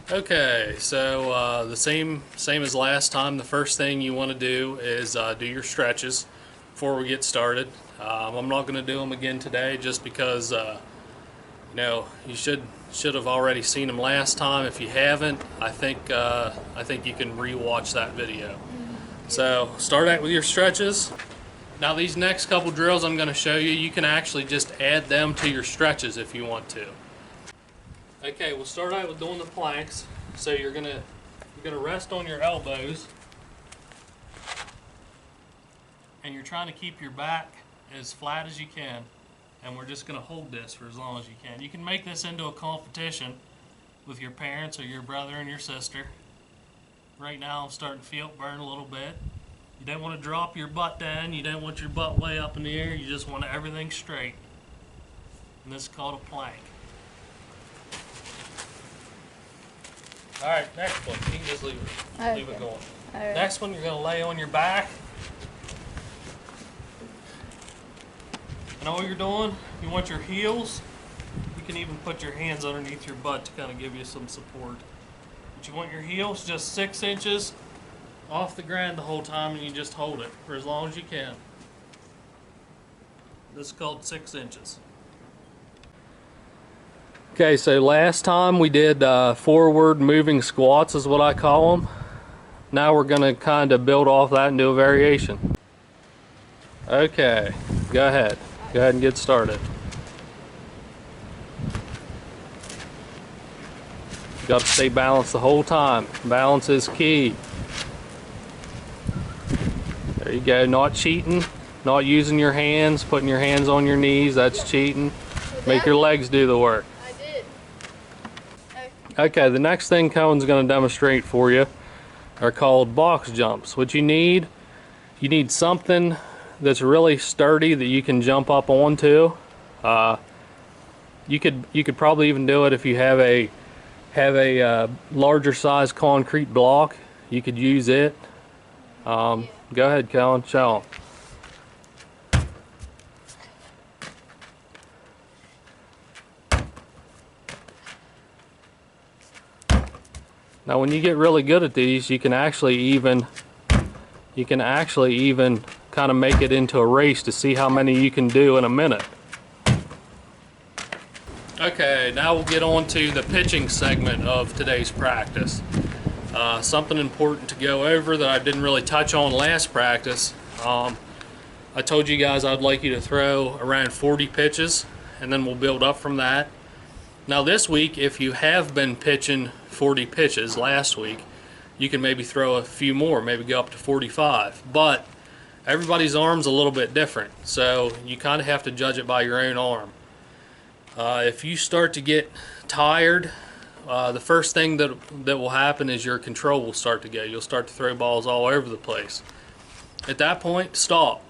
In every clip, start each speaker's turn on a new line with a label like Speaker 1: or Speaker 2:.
Speaker 1: Okay, so the same as last time. The first thing you want to do is do your stretches before we get started. I'm not going to do them again today just because you should have already seen them last time. If you haven't, I think you can re-watch that video. So start out with your stretches. Now these next couple drills I'm going to show you, you can actually just add them to your stretches if you want to. Okay, we'll start out with doing the planks. So you're gonna rest on your elbows, and you're trying to keep your back as flat as you can. And we're just gonna hold this for as long as you can. You can make this into a competition with your parents or your brother and your sister. Right now I'm starting to feel it burn a little bit. You don't want to drop your butt down. You don't want your butt way up in the air. You just want everything straight. And this is called a plank. Alright, next one. You can just leave it going.
Speaker 2: Right.
Speaker 1: Next one, you're going to lay on your back. And all you're doing, you want your heels. You can even put your hands underneath your butt to kind of give you some support. But you want your heels just 6 inches off the ground the whole time, and you just hold it for as long as you can. This is called 6 inches. Okay, so last time we did forward moving squats is what I call them. Now we're going to kind of build off that and do a variation. Okay, go ahead and get started. You got to stay balanced the whole time. Balance is key. There you go, not cheating, not using your hands, putting your hands on your knees, that's cheating. Make your legs do the work. Okay, the next thing Cohen's going to demonstrate for you are called box jumps. What you need something that's really sturdy that you can jump up onto. You could probably even do it if you have a larger size concrete block. You could use it. Go ahead, Cohen, show 'em. Now when you get really good at these, you can actually even kind of make it into a race to see how many you can do in a minute. Okay, now we'll get on to the pitching segment of today's practice. Something important to go over that I didn't really touch on last practice. I told you guys I'd like you to throw around 40 pitches, and then we'll build up from that. Now this week, if you have been pitching 40 pitches last week, you can maybe throw a few more, maybe go up to 45. But everybody's arm's a little bit different, so you kind of have to judge it by your own arm. If you start to get tired, the first thing that will happen is your control will start to go. You'll start to throw balls all over the place. At that point, stop.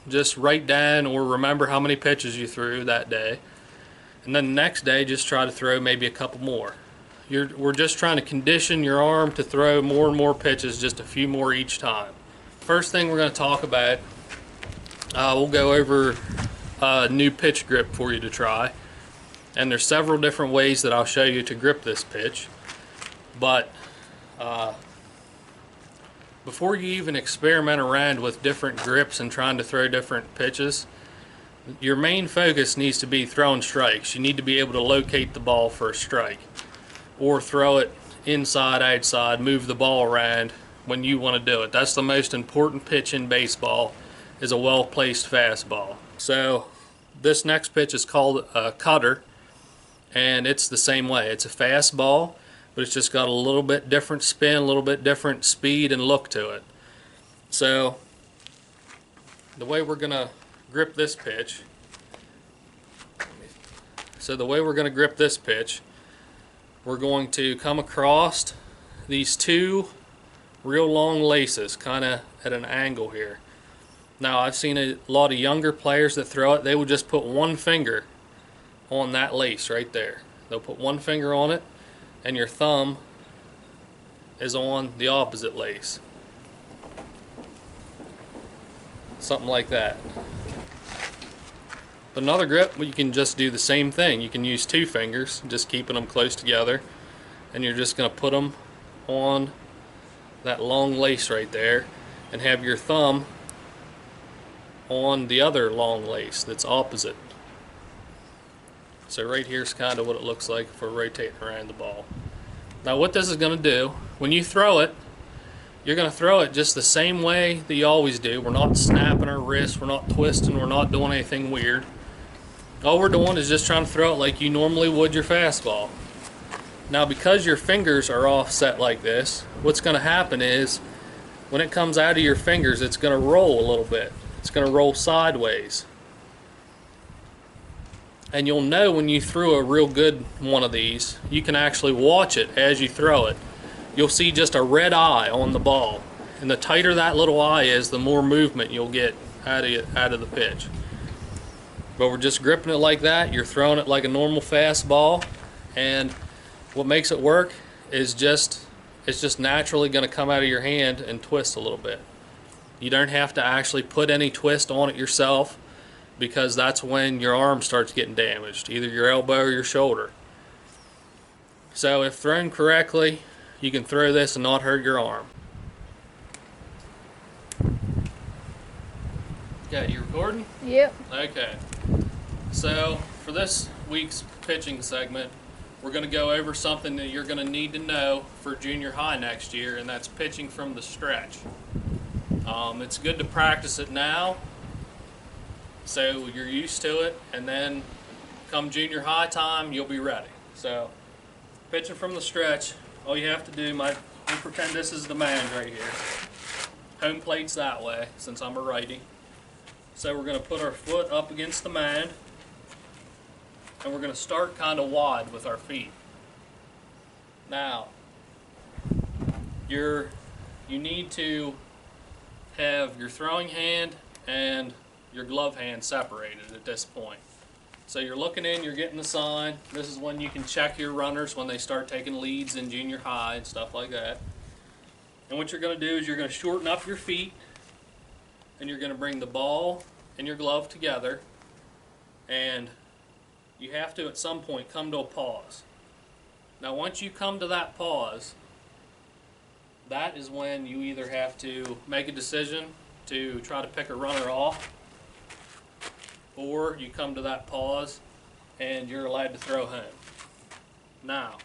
Speaker 1: Just write down or remember how many pitches you threw that day. And then the next day, just try to throw maybe a couple more. We're just trying to condition your arm to throw more and more pitches, just a few more each time. First thing we're going to talk about, we'll go over a new pitch grip for you to try. And there's several different ways that I'll show you to grip this pitch. But before you even experiment around with different grips and trying to throw different pitches, your main focus needs to be throwing strikes. You need to be able to locate the ball for a strike, or throw it inside, outside, move the ball around when you want to do it. That's the most important pitch in baseball, is a well-placed fastball. So this next pitch is called a cutter, and it's the same way. It's a fastball, but it's just got a little bit different spin, a little bit different speed and look to it. So the way we're going to grip this pitch, we're going to come across these two real long laces kind of at an angle here. Now I've seen a lot of younger players that throw it, they will just put one finger on that lace right there. They'll put one finger on it and your thumb is on the opposite lace. Something like that. But another grip, you can just do the same thing. You can use two fingers, just keeping them close together, and you're just going to put them on that long lace right there, and have your thumb on the other long lace that's opposite. So right here's kind of what it looks like if we're rotating around the ball. Now what this is going to do, when you throw it, you're going to throw it just the same way that you always do. We're not snapping our wrists, we're not twisting, we're not doing anything weird. All we're doing is just trying to throw it like you normally would your fastball. Now because your fingers are offset like this, what's going to happen is when it comes out of your fingers, it's going to roll a little bit. It's going to roll sideways. And you'll know when you threw a real good one of these, you can actually watch it as you throw it. You'll see just a red eye on the ball. And the tighter that little eye is, the more movement you'll get out of the pitch. But we're just gripping it like that. You're throwing it like a normal fastball. And what makes it work is it's just naturally going to come out of your hand and twist a little bit. You don't have to actually put any twist on it yourself, because that's when your arm starts getting damaged, either your elbow or your shoulder. So if thrown correctly, you can throw this and not hurt your arm. Okay, you recording?
Speaker 2: Yep.
Speaker 1: Okay. So for this week's pitching segment, we're going to go over something that you're going to need to know for junior high next year, and that's pitching from the stretch. It's good to practice it now so you're used to it, and then come junior high time, you'll be ready. So pitching from the stretch, all you have to do, we'll pretend this is the mound right here. Home plate's that way since I'm a righty. So we're going to put our foot up against the mound, and we're going to start kind of wide with our feet. Now, you need to have your throwing hand and your glove hand separated at this point. So you're looking in, you're getting the sign. This is when you can check your runners when they start taking leads in junior high and stuff like that. And what you're going to do is you're going to shorten up your feet, and you're going to bring the ball and your glove together, and you have to at some point come to a pause. Now once you come to that pause, that is when you either have to make a decision to try to pick a runner off, or you come to that pause and you're allowed to throw home. Now,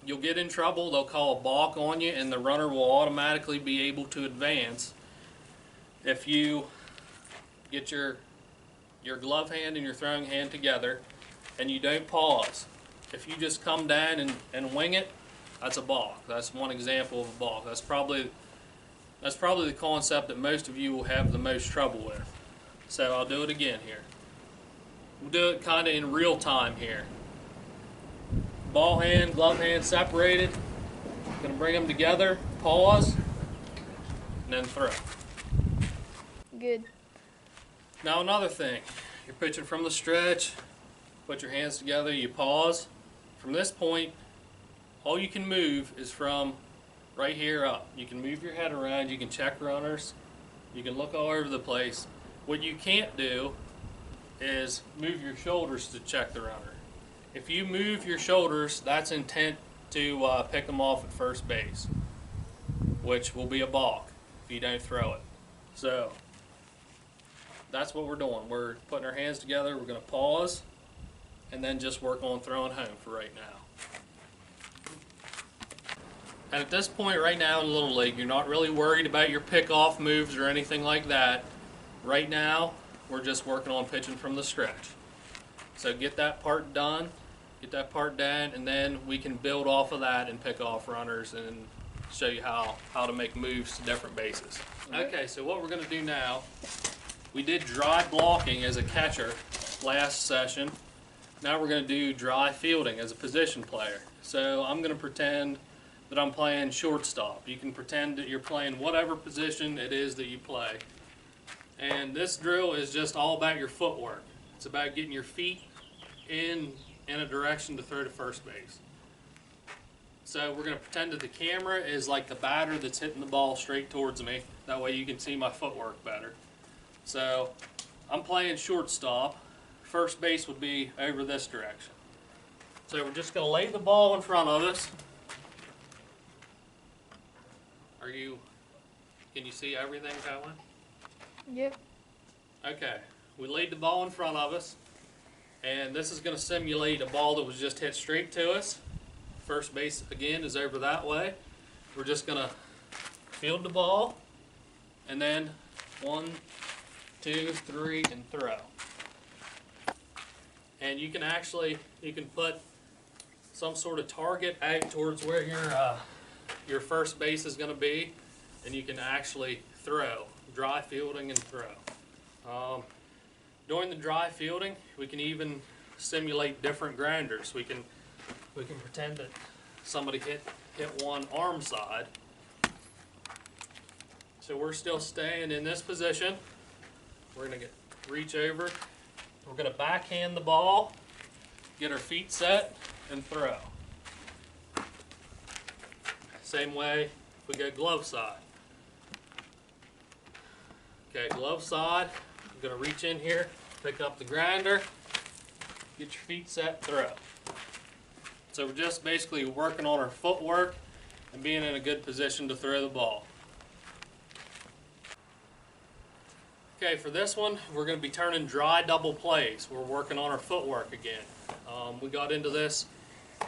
Speaker 1: you'll get in trouble, they'll call a balk on you, and the runner will automatically be able to advance if you get your glove hand and your throwing hand together and you don't pause. If you just come down and wing it, that's a balk. That's one example of a balk. That's probably the concept that most of you will have the most trouble with. So I'll do it again here. We'll do it kind of in real time here. Ball hand, glove hand separated. Gonna bring them together, pause, and then throw.
Speaker 2: Good.
Speaker 1: Now another thing, you're pitching from the stretch, put your hands together, you pause. From this point, all you can move is from right here up. You can move your head around, you can check runners, you can look all over the place. What you can't do is move your shoulders to check the runner. If you move your shoulders, that's intent to pick them off at first base, which will be a balk if you don't throw it. So that's what we're doing. We're putting our hands together, we're going to pause, and then just work on throwing home for right now. And at this point right now in Little League, you're not really worried about your pickoff moves or anything like that. Right now, we're just working on pitching from the stretch. So get that part done, get that part done, and then we can build off of that and pick off runners and show you how to make moves to different bases. Okay, so what we're going to do now, we did dry blocking as a catcher last session. Now we're going to do dry fielding as a position player. So I'm going to pretend that I'm playing shortstop. You can pretend that you're playing whatever position it is that you play. And this drill is just all about your footwork. It's about getting your feet in a direction to throw to first base. So we're going to pretend that the camera is like the batter that's hitting the ball straight towards me. That way you can see my footwork better. So I'm playing shortstop. First base would be over this direction. So we're just going to lay the ball in front of us. Can you see everything, Colin?
Speaker 2: Yep.
Speaker 1: Okay, we laid the ball in front of us, and this is going to simulate a ball that was just hit straight to us. First base, again, is over that way. We're just going to field the ball, and then 1, 2, 3, and throw. And you can put some sort of target out towards where your first base is going to be, and you can actually throw, dry fielding and throw. During the dry fielding, we can even simulate different grounders. We can pretend that somebody hit one arm side. So we're still staying in this position. We're going to reach over. We're going to backhand the ball, get our feet set, and throw. Same way if we go glove side. Okay, glove side, you're going to reach in here, pick up the grinder, get your feet set, throw. So we're just basically working on our footwork and being in a good position to throw the ball. Okay, for this one, we're going to be turning dry double plays. We're working on our footwork again. We got into this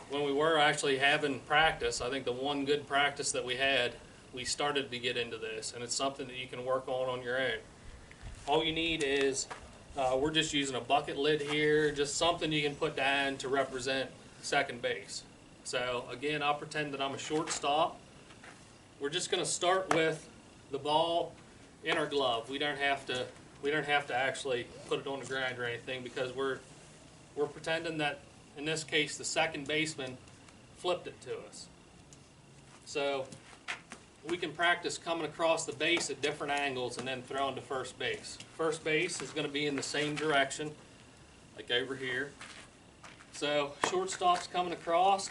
Speaker 1: when we were actually having practice. I think the one good practice that we had, we started to get into this, and it's something that you can work on your own. All you need is, we're just using a bucket lid here, just something you can put down to represent second base. So again, I'll pretend that I'm a shortstop. We're just going to start with the ball in our glove. We don't have to actually put it on the ground or anything, because we're pretending that in this case the second baseman flipped it to us. So we can practice coming across the base at different angles and then throwing to first base. First base is going to be in the same direction, like over here. So shortstop's coming across,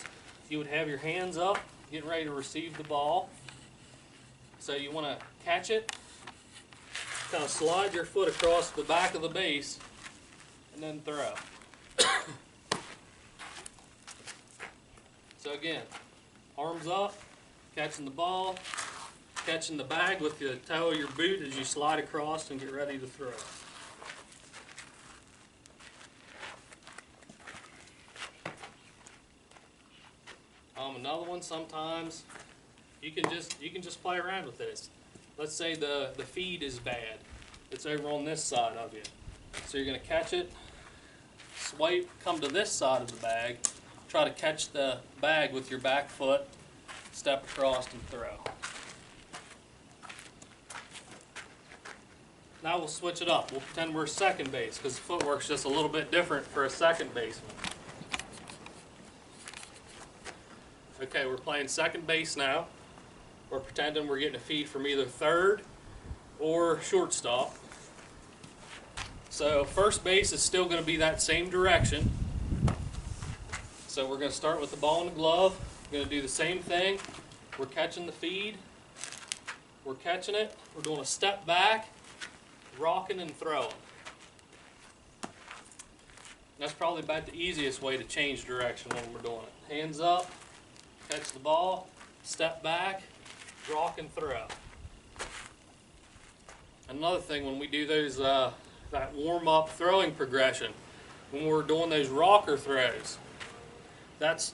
Speaker 1: you would have your hands up, getting ready to receive the ball. So you want to catch it, kind of slide your foot across the back of the base, and then throw. So again, arms up, catching the ball, catching the bag with the toe of your boot as you slide across and get ready to throw. Another one, sometimes you can just play around with this. Let's say the feed is bad. It's over on this side of you. So you're going to catch it, swipe, come to this side of the bag, try to catch the bag with your back foot, step across and throw. Now we'll switch it up. We'll pretend we're second base, because the footwork's just a little bit different for a second baseman. Okay, we're playing second base now. We're pretending we're getting a feed from either third or shortstop. So first base is still going to be that same direction. So we're going to start with the ball in the glove. We're going to do the same thing. We're catching the feed. We're catching it. We're doing a step back, rocking and throwing. That's probably about the easiest way to change direction when we're doing it. Hands up, catch the ball, step back, rock and throw. Another thing, when we do those that warm-up throwing progression, when we're doing those rocker throws, that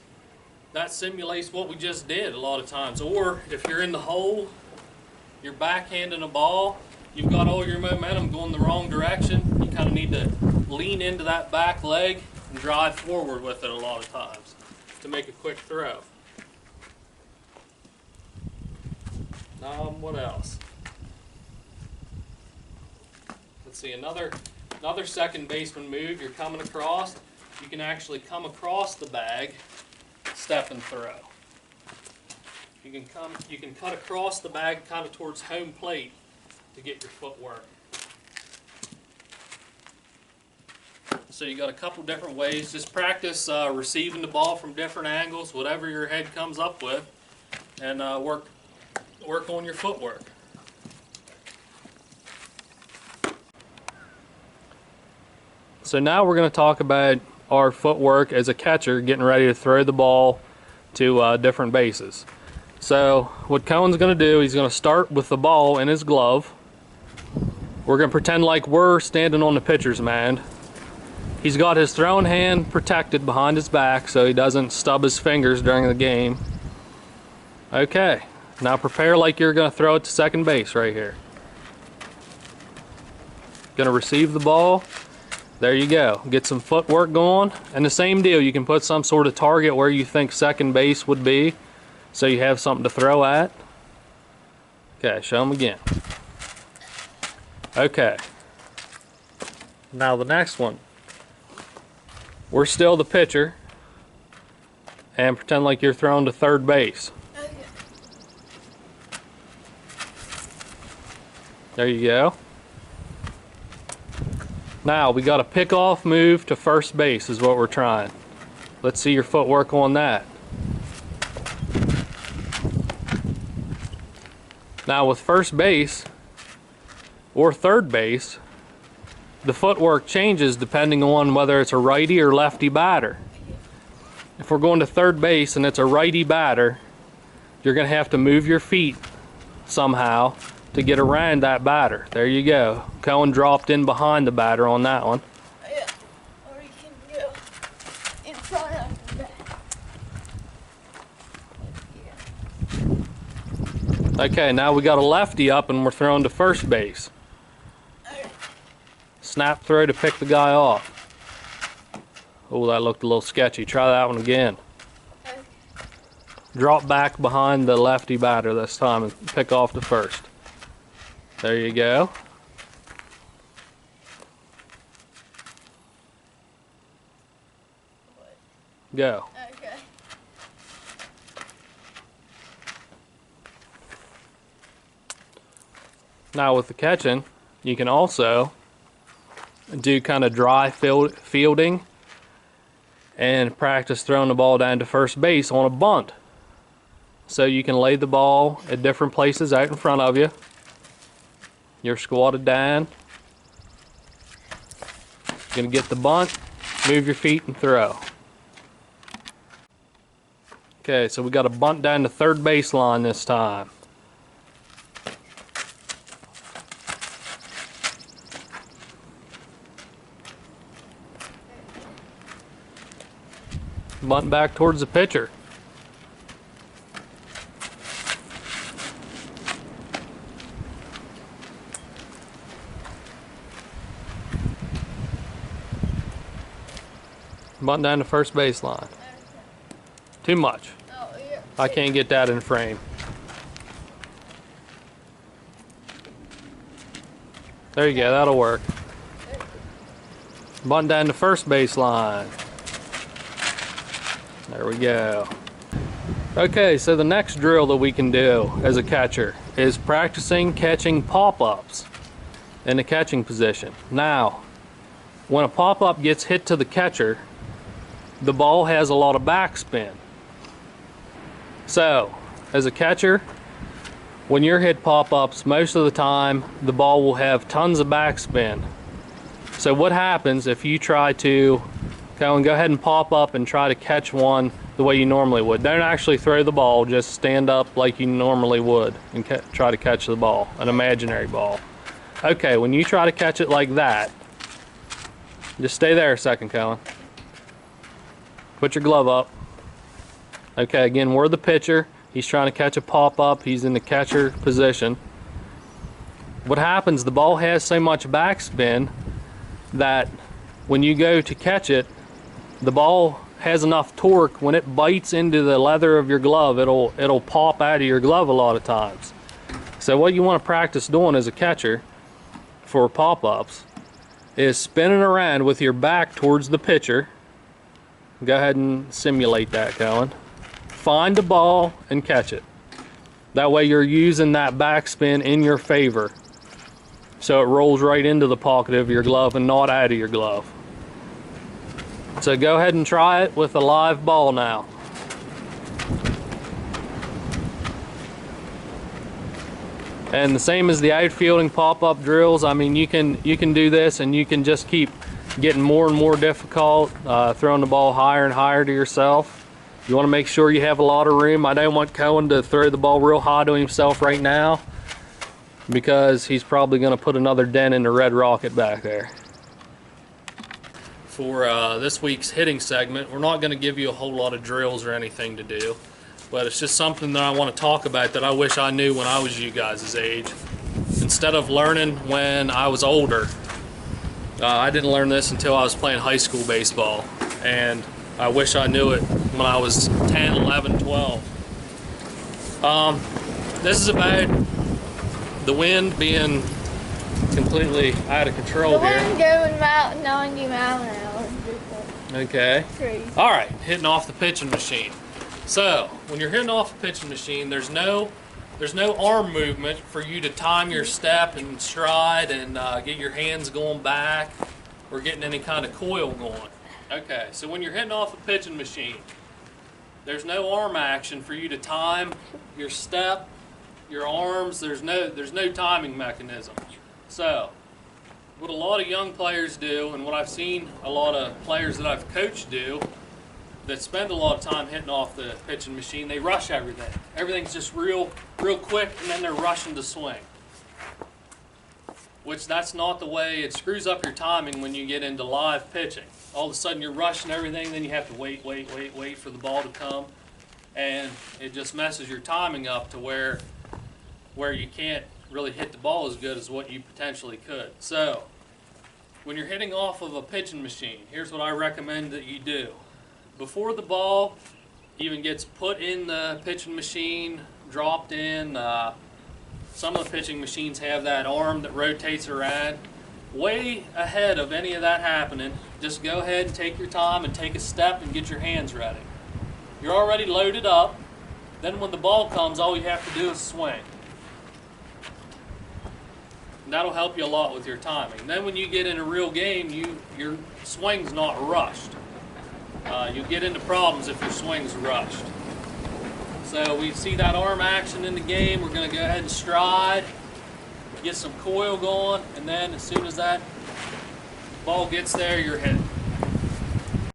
Speaker 1: simulates what we just did a lot of times. Or if you're in the hole, you're backhanding a ball, you've got all your momentum going the wrong direction, you kind of need to lean into that back leg and drive forward with it a lot of times to make a quick throw. What else? Let's see, another second baseman move. You're coming across. You can actually come across the bag, step and throw. You can cut across the bag kind of towards home plate to get your footwork. So you got a couple different ways. Just practice receiving the ball from different angles, whatever your head comes up with, and work on your footwork. So now we're going to talk about our footwork as a catcher getting ready to throw the ball to different bases. So what Cohen's going to do, he's going to start with the ball in his glove. We're going to pretend like we're standing on the pitcher's mound. He's got his throwing hand protected behind his back so he doesn't stub his fingers during the game. Okay, now prepare like you're going to throw it to second base right here. Going to receive the ball. There you go. Get some footwork going. And the same deal, you can put some sort of target where you think second base would be so you have something to throw at. Okay, show them again. Okay. Now the next one. We're still the pitcher. And pretend like you're throwing to third base. There you go. Now we got a pick-off move to first base is what we're trying. Let's see your footwork on that. Now with first base or third base, the footwork changes depending on whether it's a righty or lefty batter. If we're going to third base and it's a righty batter, you're going to have to move your feet somehow to get around that batter. There you go. Cohen dropped in behind the batter on that one.
Speaker 2: Yeah. Or you can go in front of the back. Yeah.
Speaker 1: Okay, now we got a lefty up and we're throwing to first base. Snap throw to pick the guy off. Oh, that looked a little sketchy. Try that one again. Drop back behind the lefty batter this time and pick off to first. There you go. Go.
Speaker 2: Okay.
Speaker 1: Now with the catching, you can also do kind of dry fielding and practice throwing the ball down to first base on a bunt. So you can lay the ball at different places out in front of you. You're squatted down. You're gonna get the bunt, move your feet and throw. Okay, so we got a bunt down the third baseline this time. Bunt back towards the pitcher. Bunt down the first baseline. Too much.
Speaker 2: Oh, yeah.
Speaker 1: I can't get that in frame. There you go, that'll work. Bunt down the first baseline. There we go. Okay, so the next drill that we can do as a catcher is practicing catching pop-ups in the catching position. Now, when a pop-up gets hit to the catcher, the ball has a lot of backspin. So, as a catcher, when you're hit pop-ups, most of the time the ball will have tons of backspin. So what happens if you try to go ahead and pop up and try to catch one the way you normally would? Don't actually throw the ball, just stand up like you normally would and try to catch the ball, an imaginary ball. Okay, when you try to catch it like that, just stay there a second, Cohen. Put your glove up. Okay, again, we're the pitcher. He's trying to catch a pop-up. He's in the catcher position. What happens, the ball has so much backspin that when you go to catch it, the ball has enough torque. When it bites into the leather of your glove, it'll pop out of your glove a lot of times. So what you want to practice doing as a catcher for pop-ups is spinning around with your back towards the pitcher. Go ahead and simulate that, Cohen. Find the ball and catch it. That way you're using that backspin in your favor, so it rolls right into the pocket of your glove and not out of your glove. So go ahead and try it with a live ball now. And the same as the outfielding pop-up drills. I mean, you can do this and you can just keep getting more and more difficult, throwing the ball higher and higher to yourself. You want to make sure you have a lot of room. I don't want Cohen to throw the ball real high to himself right now, because he's probably going to put another dent in the Red Rocket back there. For this week's hitting segment, we're not going to give you a whole lot of drills or anything to do, but it's just something that I want to talk about that I wish I knew when I was you guys' age, instead of learning when I was older. I didn't learn this until I was playing high school baseball, and I wish I knew it when I was 10, 11, 12. This is about the wind being completely out of control
Speaker 2: The
Speaker 1: here.
Speaker 2: wind going about 90 miles an hour.
Speaker 1: Okay.
Speaker 2: Crazy.
Speaker 1: All right, hitting off the pitching machine. So when you're hitting off the pitching machine, there's no arm movement for you to time your step and stride and get your hands going back or getting any kind of coil going. Okay, so when you're hitting off a pitching machine, there's no arm action for you to time your step, your arms. There's no timing mechanism. So what a lot of young players do, and what I've seen a lot of players that I've coached do, that spend a lot of time hitting off the pitching machine, they rush everything. Everything's just real quick, and then they're rushing to swing. Which that's not the way. It screws up your timing when you get into live pitching. All of a sudden you're rushing everything, then you have to wait for the ball to come, and it just messes your timing up to where you can't really hit the ball as good as what you potentially could. So when you're hitting off of a pitching machine, here's what I recommend that you do. Before the ball even gets put in the pitching machine, dropped in, some of the pitching machines have that arm that rotates around. Way ahead of any of that happening, just go ahead and take your time and take a step and get your hands ready. You're already loaded up. Then when the ball comes, all you have to do is swing. And that'll help you a lot with your timing. And then when you get in a real game, your swing's not rushed. You'll get into problems if your swing's rushed. So we see that arm action in the game. We're going to go ahead and stride, get some coil going, and then as soon as that ball gets there, you're hitting.